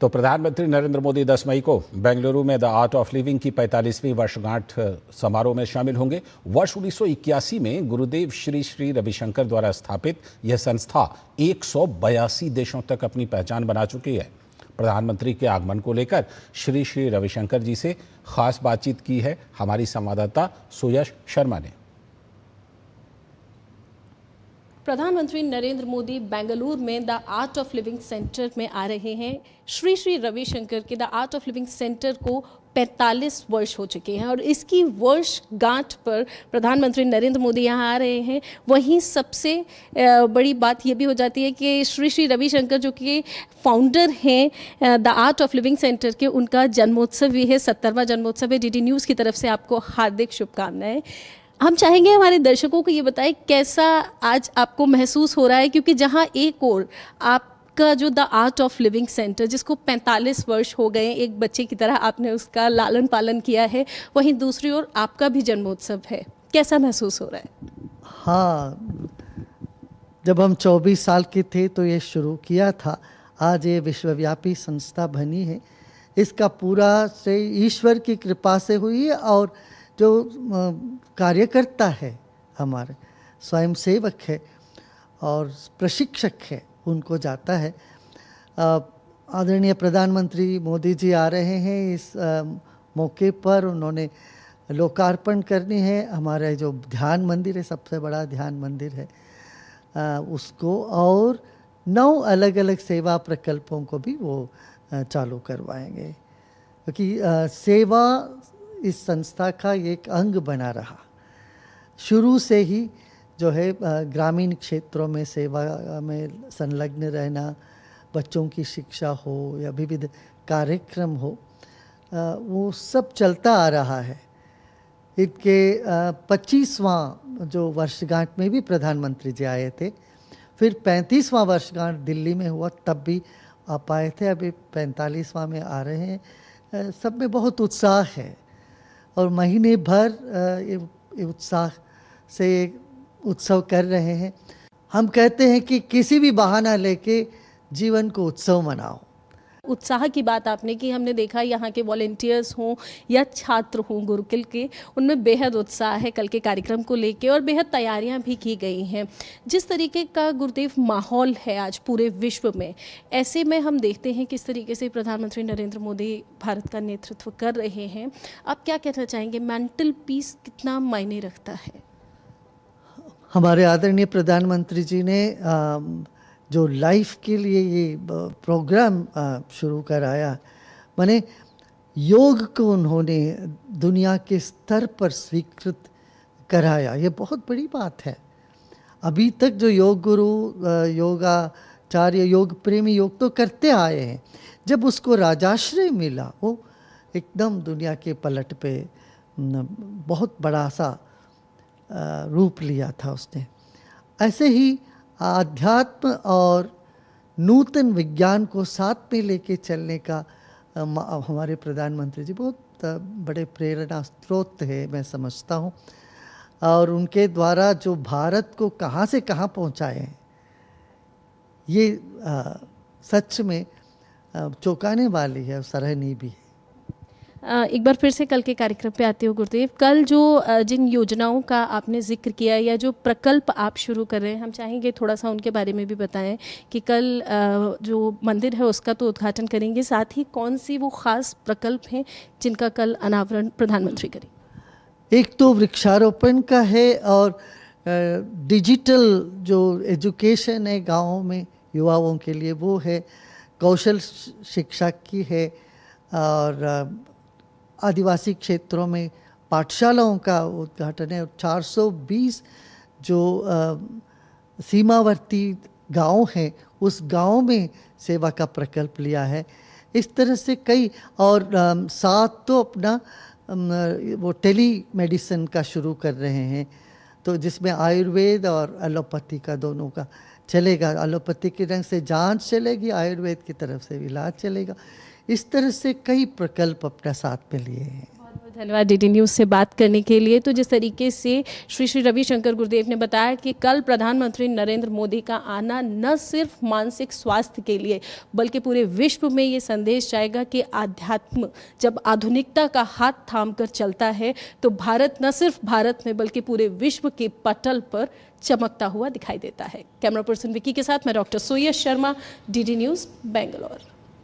तो प्रधानमंत्री नरेंद्र मोदी 10 मई को बेंगलुरु में द आर्ट ऑफ लिविंग की 45वीं वर्षगांठ समारोह में शामिल होंगे। वर्ष 1981 में गुरुदेव श्री श्री रविशंकर द्वारा स्थापित यह संस्था 182 देशों तक अपनी पहचान बना चुकी है। प्रधानमंत्री के आगमन को लेकर श्री श्री रविशंकर जी से खास बातचीत की है हमारी संवाददाता सुयश शर्मा ने। प्रधानमंत्री नरेंद्र मोदी बेंगलुरु में the art of living centre में आ रहे हैं। श्री श्री रविशंकर के the art of living centre को 45 वर्ष हो चुके हैं और इसकी वर्षगांठ पर प्रधानमंत्री नरेंद्र मोदी यहाँ आ रहे हैं। वहीं सबसे बड़ी बात ये भी हो जाती है कि श्री श्री रविशंकर जो कि फाउंडर हैं the art of living centre के, उनका जन्मोत्सव भी है, 70वां जन्मोत्सव है। डीडी न्यूज़ की तरफ से आपको हार्दिक शुभकामनाएं। हम चाहेंगे हमारे दर्शकों को ये बताएं कैसा आज आपको महसूस हो रहा है, क्योंकि जहां एक और आपका जो the art of living centre जिसको 45 वर्ष हो गए, एक बच्चे की तरह आपने उसका लालन पालन किया है, वहीं दूसरी ओर आपका भी जन्मोत्सव है। कैसा महसूस हो रहा है? हाँ, जब हम 24 साल के थे तो ये शुरू किया था। आज ये विश्वव्यापी संस्था बनी है। इसका पूरा श्रेय ईश्वर की कृपा से हुई है और जो कार्यकर्ता है, हमारे स्वयंसेवक है और प्रशिक्षक है, उनको जाता है। आदरणीय प्रधानमंत्री मोदी जी आ रहे हैं। इस मौके पर उन्होंने लोकार्पण करनी है। हमारा जो ध्यान मंदिर है, सबसे बड़ा ध्यान मंदिर है, उसको और 9 अलग अलग सेवा प्रकल्पों को भी वो चालू करवाएंगे, क्योंकि सेवा इस संस्था का एक अंग बना रहा। शुरू से ही जो है ग्रामीण क्षेत्रों में सेवा में संलग्न रहना, बच्चों की शिक्षा हो या विविध कार्यक्रम हो, वो सब चलता आ रहा है। इनके 25वां जो वर्षगांठ में भी प्रधानमंत्री जी आए थे, फिर 35वां वर्षगांठ दिल्ली में हुआ, तब भी आप आए थे। अभी 45वां में आ रहे हैं। सब में बहुत उत्साह है और महीने भर ये उत्साह से उत्सव कर रहे हैं। हम कहते हैं कि किसी भी बहाना लेके जीवन को उत्सव मनाओ। उत्साह की बात आपने की। हमने देखा यहाँ के वॉलेंटियर्स हों या छात्र हों गुरुकुल के, उनमें बेहद उत्साह है कल के कार्यक्रम को लेके और बेहद तैयारियाँ भी की गई हैं। जिस तरीके का गुरुदेव माहौल है आज पूरे विश्व में, ऐसे में हम देखते हैं किस तरीके से प्रधानमंत्री नरेंद्र मोदी भारत का नेतृत्व कर रहे हैं। आप क्या कहना चाहेंगे, मेंटल पीस कितना मायने रखता है? हमारे आदरणीय प्रधानमंत्री जी ने जो लाइफ के लिए ये प्रोग्राम शुरू कराया, माने योग को उन्होंने दुनिया के स्तर पर स्वीकृत कराया, ये बहुत बड़ी बात है। अभी तक जो योग गुरु, योगाचार्य, योग प्रेमी योग तो करते आए हैं। जब उसको राजाश्रय मिला, वो एकदम दुनिया के पलट पे बहुत बड़ा सा रूप लिया था उसने। ऐसे ही आध्यात्म और नूतन विज्ञान को साथ में लेके चलने का हमारे प्रधानमंत्री जी बहुत बड़े प्रेरणा स्रोत है, मैं समझता हूँ। और उनके द्वारा जो भारत को कहाँ से कहाँ पहुँचाए हैं, ये सच में चौंकाने वाली है और सराहनीय भी है। एक बार फिर से कल के कार्यक्रम पे आते हो गुरुदेव। कल जो जिन योजनाओं का आपने जिक्र किया या जो प्रकल्प आप शुरू कर रहे हैं, हम चाहेंगे थोड़ा सा उनके बारे में भी बताएं कि कल जो मंदिर है उसका तो उद्घाटन करेंगे, साथ ही कौन सी वो ख़ास प्रकल्प हैं जिनका कल अनावरण प्रधानमंत्री करेंगे? एक तो वृक्षारोपण का है और डिजिटल जो एजुकेशन है गाँवों में युवाओं के लिए, वो है। कौशल शिक्षा की है और आदिवासी क्षेत्रों में पाठशालाओं का उद्घाटन है। 420 जो सीमावर्ती गांव हैं, उस गांव में सेवा का प्रकल्प लिया है। इस तरह से कई और साथ तो अपना वो टेली मेडिसिन का शुरू कर रहे हैं, तो जिसमें आयुर्वेद और एलोपैथी का दोनों का चलेगा। एलोपैथी की रंग से जांच चलेगी, आयुर्वेद की तरफ से इलाज चलेगा। इस तरह से कई प्रकल्प अपना साथ में लिए हैं। धन्यवाद डीडी न्यूज़ से बात करने के लिए। तो जिस तरीके से श्री श्री रविशंकर गुरुदेव ने बताया कि कल प्रधानमंत्री नरेंद्र मोदी का आना न सिर्फ मानसिक स्वास्थ्य के लिए बल्कि पूरे विश्व में ये संदेश जाएगा कि आध्यात्म जब आधुनिकता का हाथ थाम कर चलता है तो भारत न सिर्फ भारत में बल्कि पूरे विश्व के पटल पर चमकता हुआ दिखाई देता है। कैमरा पर्सन विकी के साथ मैं doctor Soyash Sharma, DD News, Bangalore.